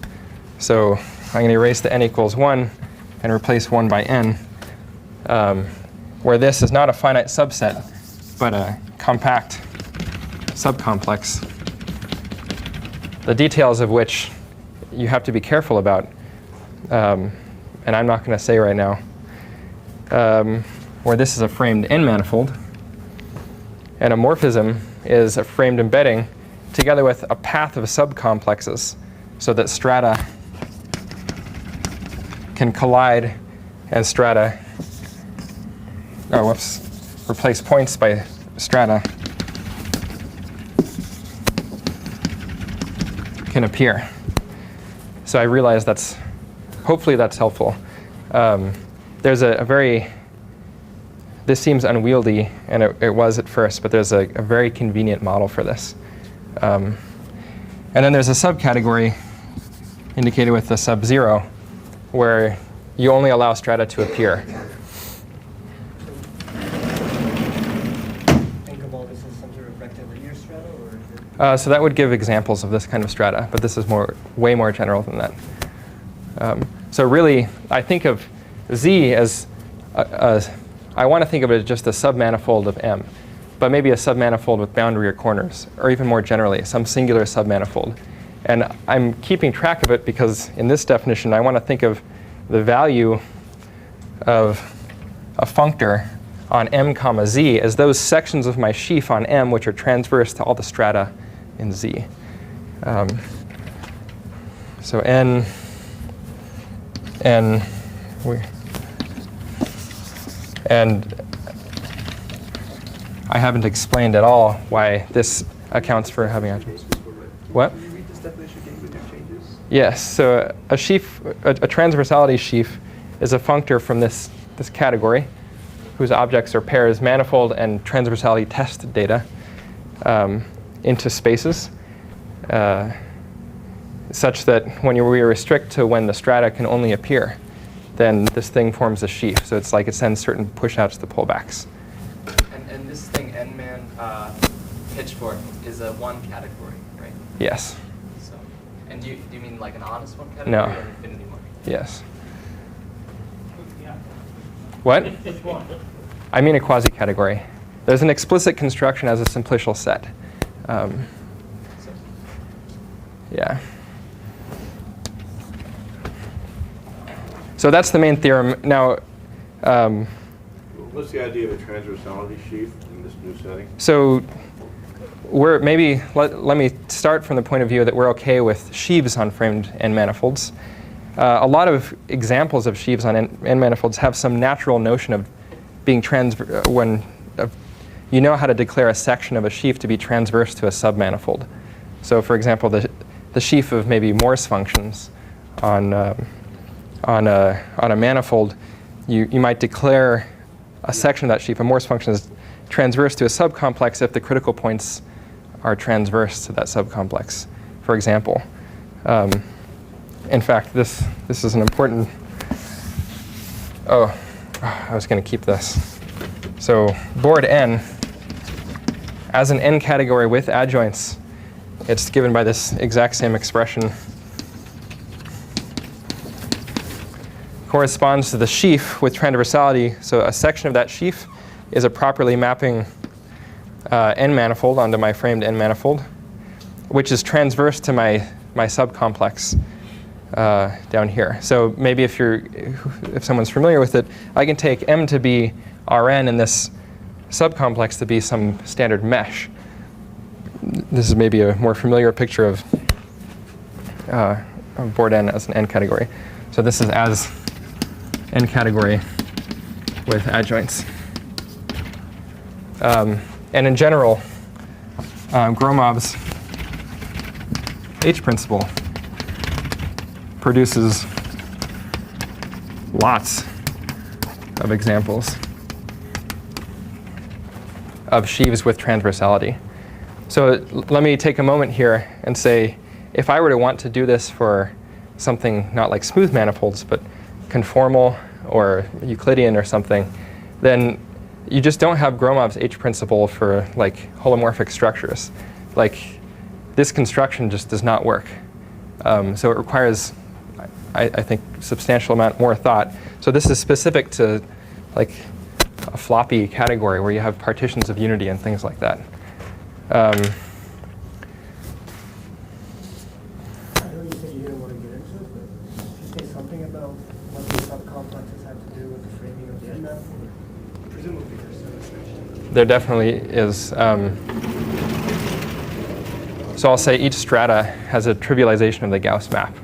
Speaker 2: So I'm going to erase the n equals 1 and replace 1 by n, where this is not a finite subset, but a compact subcomplex, the details of which you have to be careful about, and I'm not going to say right now, where this is a framed n manifold, and a morphism is a framed embedding together with a path of subcomplexes, so that strata can collide and strata, replace points by strata can appear. So I realize hopefully that's helpful. There's a very, this seems unwieldy, and it was at first, but there's a very convenient model for this. And then there's a subcategory indicated with the sub-0, where you only allow strata to appear.
Speaker 3: Think of all this as some sort of rectilinear strata, or is it?
Speaker 2: So that would give examples of this kind of strata, but this is way more general than that. So really, I think of Z as I want to think of it as just a submanifold of M, but maybe a submanifold with boundary or corners, or even more generally, some singular submanifold. And I'm keeping track of it because in this definition, I want to think of the value of a functor on M comma Z as those sections of my sheaf on M which are transverse to all the strata in Z. So and I haven't explained at all why this accounts for having adjoints. What?
Speaker 1: Can you read this definition again with your changes?
Speaker 2: Yes. So a sheaf, a transversality sheaf, is a functor from this category, whose objects are pairs manifold and transversality test data into spaces, such that when we restrict to when the strata can only appear, then this thing forms a sheaf. So it's like it sends certain push-outs to pullbacks.
Speaker 5: And this thing, N-man pitchfork, is a one category, right?
Speaker 2: Yes.
Speaker 5: So, and do you mean like an honest one category
Speaker 2: No.
Speaker 5: or an infinity one?
Speaker 2: Yes. What? I mean a quasi-category. There's an explicit construction as a simplicial set. Yeah. So that's the main theorem. Now,
Speaker 4: What's the idea of a transversality sheaf in this new setting?
Speaker 2: so we're maybe let me start from the point of view that we're okay with sheaves on framed N manifolds. A lot of examples of sheaves on N manifolds have some natural notion of being you know how to declare a section of a sheaf to be transverse to a submanifold. So, for example, the sheaf of maybe Morse functions on a manifold, you might declare a section of that sheaf, a Morse function, is transverse to a subcomplex if the critical points are transverse to that subcomplex, for example. In fact, this is an important. Oh, I was going to keep this. So board N, as an N category with adjoints, it's given by this exact same expression. Corresponds to the sheaf with transversality. So a section of that sheaf is a properly mapping N manifold onto my framed N manifold, which is transverse to my subcomplex down here. So maybe if someone's familiar with it, I can take M to be Rn and this subcomplex to be some standard mesh. This is maybe a more familiar picture of board N as an N category. So this is as N category with adjoints. And in general, Gromov's H principle produces lots of examples of sheaves with transversality. So let me take a moment here and say, if I were to want to do this for something not like smooth manifolds, but conformal or Euclidean or something, then you just don't have Gromov's H principle for like holomorphic structures. Like this construction just does not work. So it requires, I think, substantial amount more thought. So this is specific to like a floppy category where you have partitions of unity and things like that.
Speaker 3: I know you said you didn't want to get into it, but could you say something about what the subcomplexes have to do with the framing of the N manifold? Presumably there's some restriction.
Speaker 2: There definitely is. So I'll say each strata has a trivialization of the Gauss map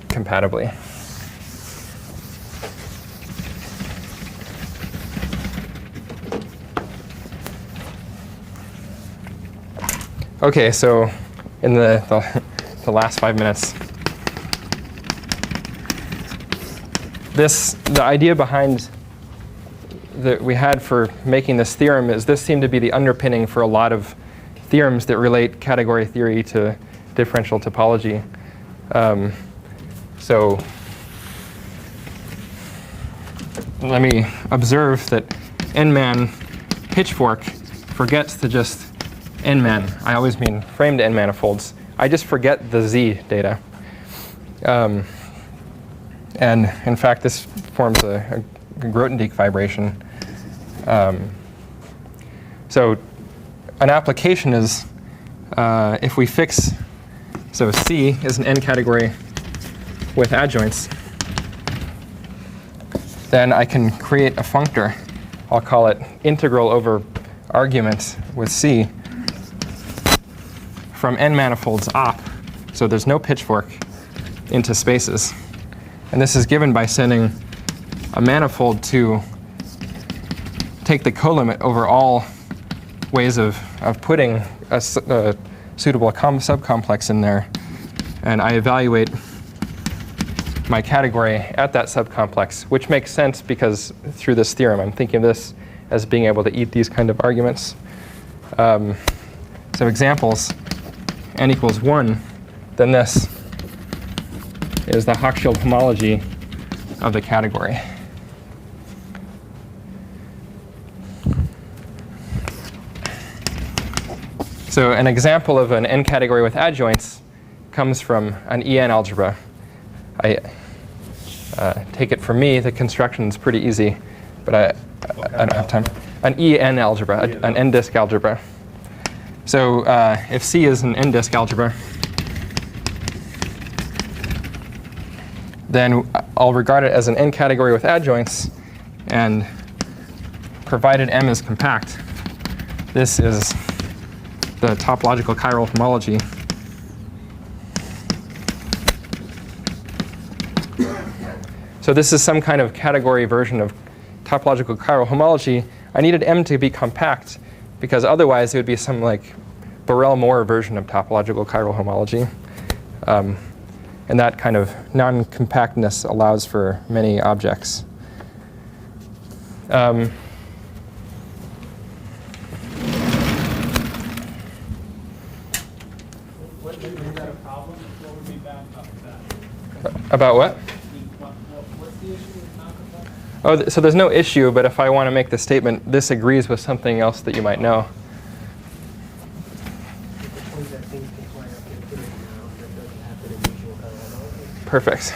Speaker 2: compatibly. Okay, so in the last 5 minutes, the idea behind that we had for making this theorem is this seemed to be the underpinning for a lot of theorems that relate category theory to differential topology. So let me observe that N-man pitchfork forgets to just N-man. I always mean framed N manifolds. I just forget the Z data. And in fact, this forms a Grothendieck vibration So an application is if we fix, so C is an n category with adjoints, then I can create a functor. I'll call it integral over argument with C from n manifolds op. So there's no pitchfork into spaces. And this is given by sending a manifold to take the colimit over all ways of putting a suitable subcomplex in there. And I evaluate my category at that subcomplex, which makes sense because through this theorem, I'm thinking of this as being able to eat these kind of arguments. So examples, n equals 1, then this is the Hochschild homology of the category. So an example of an n category with adjoints comes from an En algebra. I take it from me, the construction is pretty easy, but I don't have time. An En algebra, an n-disk algebra. So if C is an n-disk algebra, then I'll regard it as an n category with adjoints, and provided M is compact, this is the topological chiral homology. So this is some kind of category version of topological chiral homology. I needed M to be compact because otherwise it would be some like Borel-Moore version of topological chiral homology. And that kind of non-compactness allows for many objects. About what?
Speaker 7: What's the issue with non-compact?
Speaker 2: Oh, so there's no issue, but if I want to make the statement, this agrees with something else that you might know. Perfect.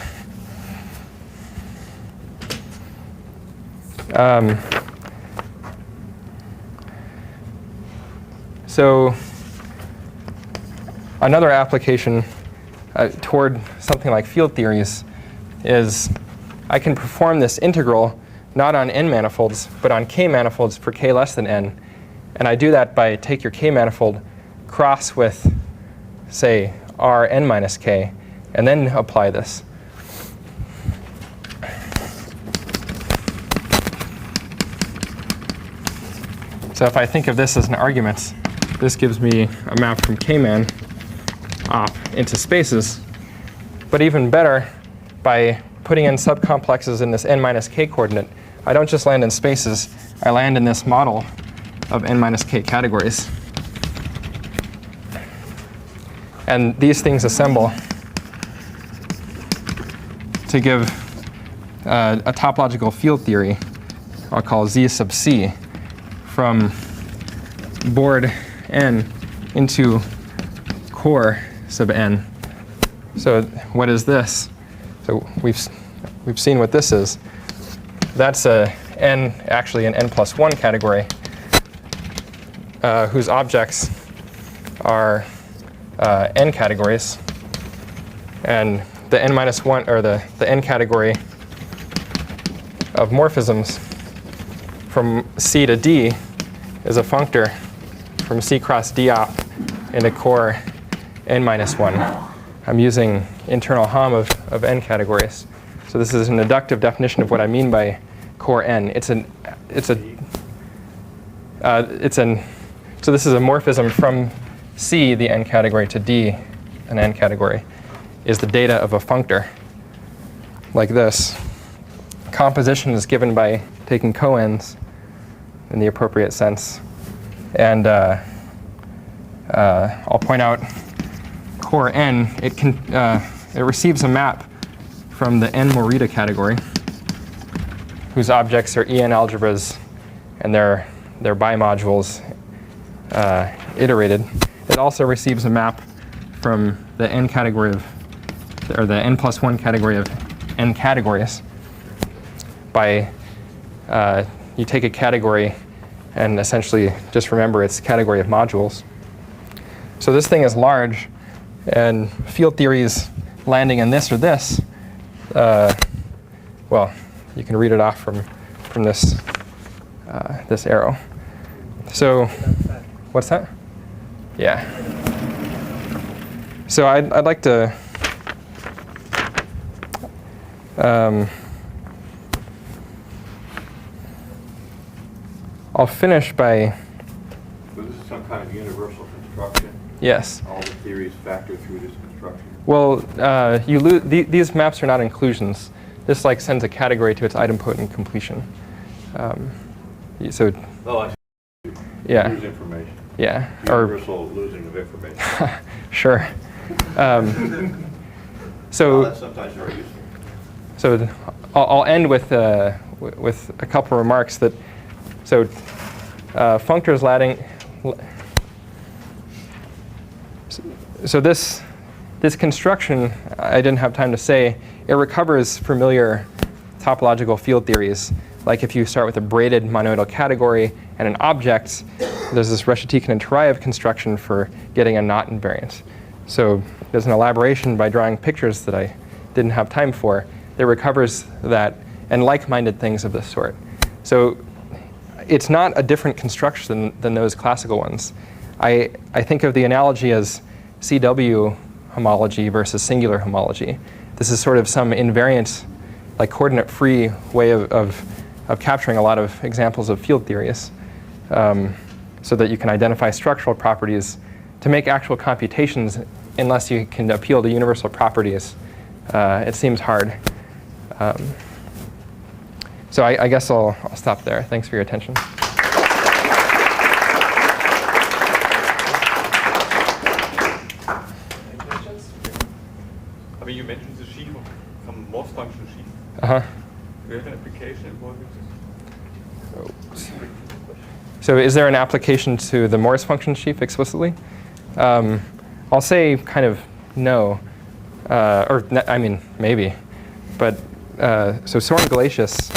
Speaker 2: So another application toward something like field theories is I can perform this integral not on n manifolds, but on k manifolds for k less than n. And I do that by take your k manifold, cross with, say, r n minus k, and then apply this. So if I think of this as an argument, this gives me a map from k-man op into spaces. But even better, by putting in subcomplexes in this n minus k coordinate, I don't just land in spaces, I land in this model of n minus k categories. And these things assemble to give a topological field theory I'll call Z sub c from board n into core sub n. So what is this? So we've seen what this is. That's actually an n plus 1 category whose objects are n categories. And the n minus 1, or the n category of morphisms from C to D is a functor from C cross D op into core n minus 1. I'm using internal hom of n categories. So this is an inductive definition of what I mean by core n. So this is a morphism from C, the n category, to D, an n category, is the data of a functor, like this. Composition is given by taking coends in the appropriate sense. And I'll point out core n, it receives a map from the n Morita category, whose objects are En algebras and their bimodules iterated. It also receives a map from the n category of, or the n plus 1 category of n categories by you take a category and essentially just remember it's a category of modules. So this thing is large, and field theories landing in this or this, well, you can read it off from this this arrow. So, what's that? Yeah. So I'd like to I'll finish by.
Speaker 4: So this is some kind of universal construction.
Speaker 2: Yes.
Speaker 4: All the theories factor through this construction.
Speaker 2: Well, these maps are not inclusions. This like sends a category to its idempotent completion. So.
Speaker 4: Oh, I see.
Speaker 2: Yeah.
Speaker 4: Lose information.
Speaker 2: Yeah.
Speaker 4: Universal losing of information.
Speaker 2: Sure.
Speaker 4: Well, that's sometimes very useful.
Speaker 2: So I'll end with a couple remarks that. So functors latting. So this construction, I didn't have time to say, it recovers familiar topological field theories. Like if you start with a braided monoidal category and an object, there's this Reshetikhin and Turayev construction for getting a knot invariant. So there's an elaboration by drawing pictures that I didn't have time for that recovers that and like-minded things of this sort. So it's not a different construction than those classical ones. I think of the analogy as CW homology versus singular homology. This is sort of some invariant, like coordinate-free way of capturing a lot of examples of field theories, so that you can identify structural properties to make actual computations. Unless you can appeal to universal properties, it seems hard. So I guess I'll stop there. Thanks for your attention.
Speaker 5: Any questions?
Speaker 6: I mean, you mentioned the sheaf of some Morse function sheaf.
Speaker 2: Uh-huh.
Speaker 6: Do you have an application involving this?
Speaker 2: So is there an application to the Morse function sheaf explicitly? I'll say kind of no, I mean maybe, but so Soren Glacius.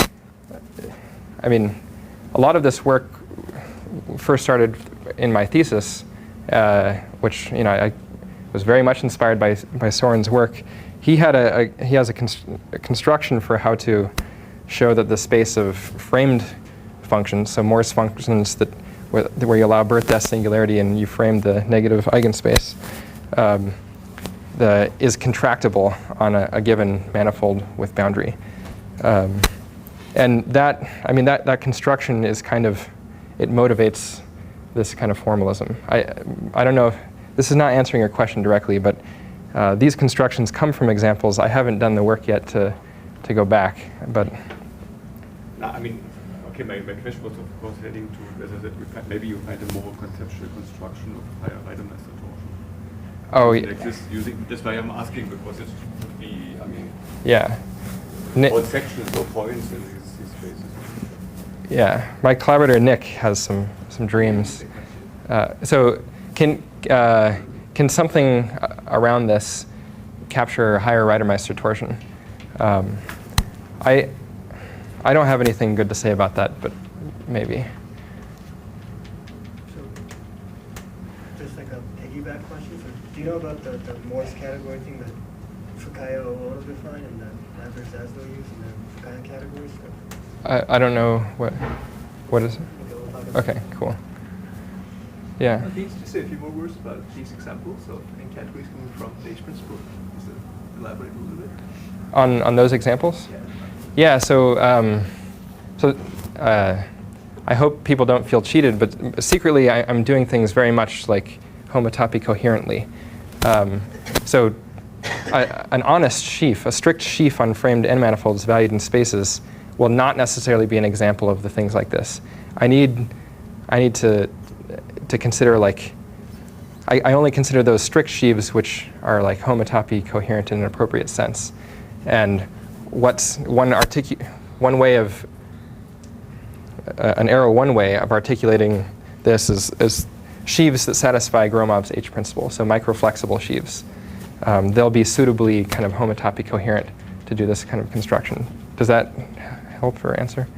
Speaker 2: I mean, a lot of this work first started in my thesis, which I was very much inspired by Soren's work. He has a construction for how to show that the space of framed functions, so Morse functions where you allow birth-death singularity and you frame the negative eigenspace, is contractible on a given manifold with boundary. And that construction is kind of, it motivates this kind of formalism. I don't know if, this is not answering your question directly, but these constructions come from examples. I haven't done the work yet to go back, but.
Speaker 6: No, I mean, okay, my question was of course heading to whether that maybe you find a more conceptual construction of higher Reidemeister torsion.
Speaker 2: Oh,
Speaker 6: like this, using, that's why I'm asking, because it would be, I mean,
Speaker 2: yeah.
Speaker 6: all sections or points in these spaces.
Speaker 2: Yeah, my collaborator Nick has some dreams. So can something around this capture higher Reidemeister torsion? I don't have anything good to say about that, but maybe.
Speaker 3: So, just like a piggyback question. So, do you know about the Morse category thing that Fukaya Owano defined and that Lambert Zaslow used in the Fukaya category stuff?
Speaker 2: I don't know what is it? Okay, cool. Yeah.
Speaker 1: Can you just say a few more words about these examples of categories coming from the H principle? Just to elaborate a little bit.
Speaker 2: On those examples?
Speaker 1: Yeah.
Speaker 2: Yeah, so I hope people don't feel cheated, but secretly I'm doing things very much like homotopy coherently. So an honest sheaf, a strict sheaf on framed n-manifolds valued in spaces will not necessarily be an example of the things like this. I need to consider like, I only consider those strict sheaves which are like homotopy coherent in an appropriate sense. And what's one way of an arrow one way of articulating this is sheaves that satisfy Gromov's H principle, so microflexible sheaves. They'll be suitably kind of homotopy coherent to do this kind of construction. Does that help for answer?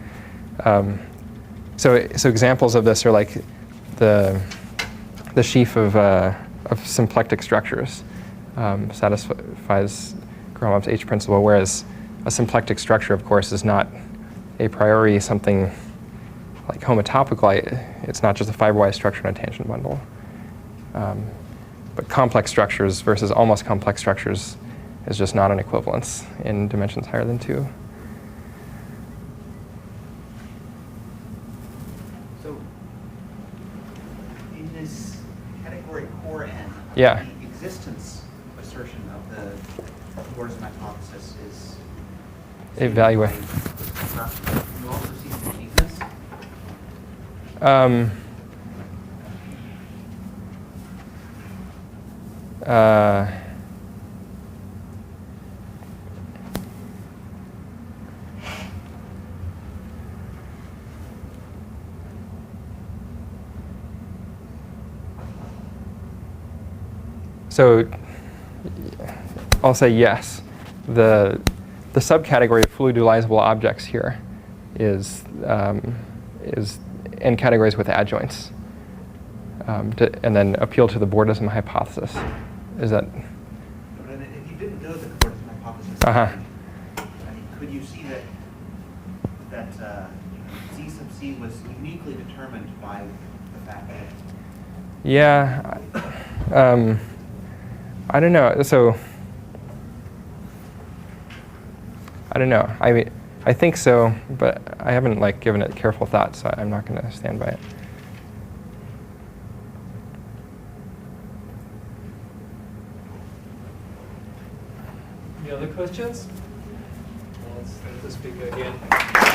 Speaker 2: So examples of this are like the sheaf of symplectic structures satisfies Gromov's H principle, whereas a symplectic structure, of course, is not a priori something like homotopical. It's not just a fiberwise structure in a tangent bundle. But complex structures versus almost complex structures is just not an equivalence in dimensions higher than 2.
Speaker 8: So, in this category core N,
Speaker 2: Yeah.
Speaker 8: the existence assertion of the Gordon's hypothesis is
Speaker 2: Evaluate.
Speaker 8: You also see some uniqueness.
Speaker 2: So I'll say yes. The subcategory of fluidizable objects here is n categories with adjoints, and then appeal to the Bordism hypothesis. Is that?
Speaker 8: But if you didn't know the Gordon's hypothesis,
Speaker 2: Uh-huh.
Speaker 8: I mean, could you see that Z sub C was uniquely determined by the fact that?
Speaker 2: Yeah. I don't know. So I don't know. I think so, but I haven't given it careful thought, so I'm not going to stand by it.
Speaker 1: Any other questions? Let's let the speaker again.